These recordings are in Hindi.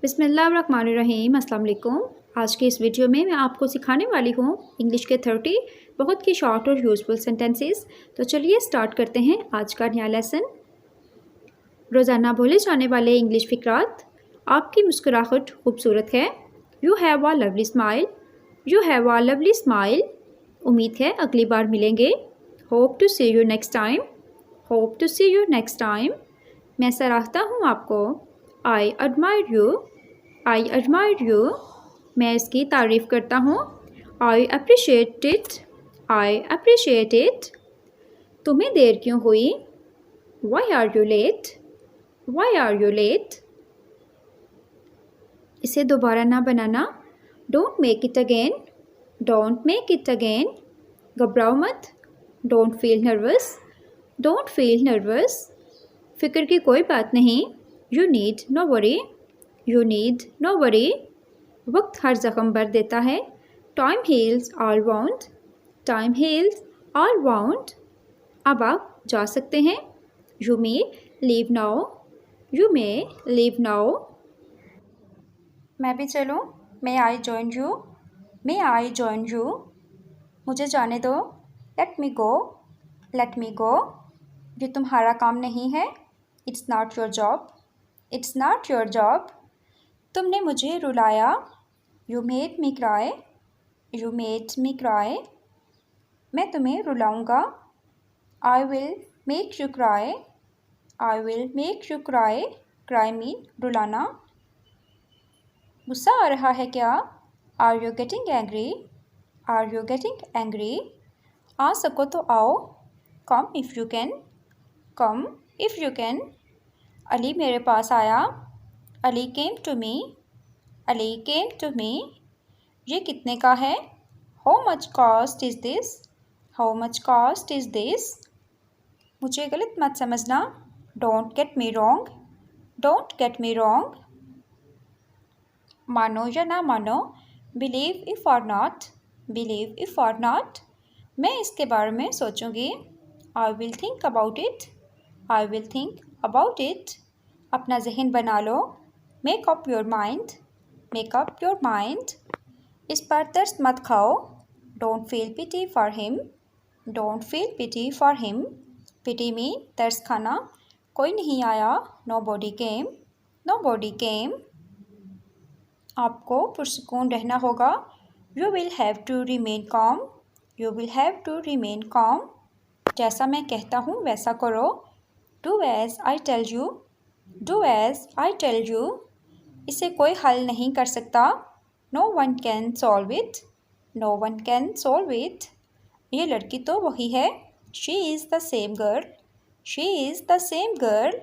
बिस्मिल्लाहिर्रहमानिर्रहीम। अस्सलाम वालेकुम। आज के इस वीडियो में मैं आपको सिखाने वाली हूँ इंग्लिश के 30 बहुत ही शॉर्ट और यूज़फुल सेंटेंसेस। तो चलिए स्टार्ट करते हैं आज का नया लेसन। रोज़ाना बोले जाने वाले इंग्लिश फ़िक्रात। आपकी मुस्कुराहट खूबसूरत है। You have a lovely smile. You have a lovely smile. उम्मीद है अगली बार मिलेंगे। Hope to see you next time. Hope to see you next time. मैं सराहता हूँ आपको। I admire you. I admire you. मैं इसकी तारीफ़ करता हूँ। I appreciate it. I appreciate it. तुम्हें देर क्यों हुई? Why are you late? Why are you late? इसे दोबारा ना बनाना। Don't make it again. Don't make it again. घबराओ मत। Don't feel nervous. Don't feel nervous. फ़िक्र की कोई बात नहीं। You need no worry. You need no worry. वक्त हर ज़ख्म भर देता है। Time heals all wound. Time heals all wound. अब आप जा सकते हैं। You may leave now. You may leave now. मैं भी चलूँ? May I join you. May I join you. मुझे जाने दो। लेट मी गो। Let me go. ये तुम्हारा काम नहीं है। It's not your job. It's not your job. तुमने मुझे रुलाया। You made me cry. You made me cry. मैं तुम्हें रुलाऊंगा। I will make you cry. I will make you cry. Cry mean रुलाना। गुस्सा आ रहा है क्या? Are you getting angry? Are you getting angry? आ सको तो आओ। Come if you can. Come if you can. Ali मेरे पास आया। Ali came to me. Ali came to me. ये कितने का है? How much cost is this? How much cost is this? मुझे गलत मत समझना। Don't get me wrong. Don't get me wrong. मानो या ना मानो। Believe if or not. Believe if or not. मैं इसके बारे में सोचूंगी। I will think about it. I will think about it. अपना जहन बना लो। Make up your mind. Make up your mind. इस पर तरस मत खाओ। Don't feel pity for him. Don't feel pity for him. Pity में तरस खाना। कोई नहीं आया। Nobody came. Nobody came. आपको पुरसुकून रहना होगा। You will have to remain calm. You will have to remain calm. जैसा मैं कहता हूँ वैसा करो। Do as I tell you. Do as I tell you. इसे कोई हल नहीं कर सकता। No one can solve it. No one can solve it. ये लड़की तो वही है। She is the same girl. She is the same girl.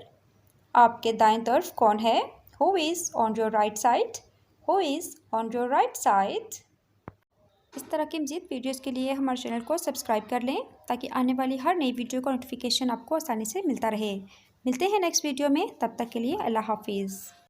आपके दाएं तरफ कौन है? Who is on your right side? Who is on your right side? इस तरह की मज़ीद वीडियोज़ के लिए हमारे चैनल को सब्सक्राइब कर लें ताकि आने वाली हर नई वीडियो का नोटिफिकेशन आपको आसानी से मिलता रहे। मिलते हैं नेक्स्ट वीडियो में। तब तक के लिए अल्लाह हाफिज़।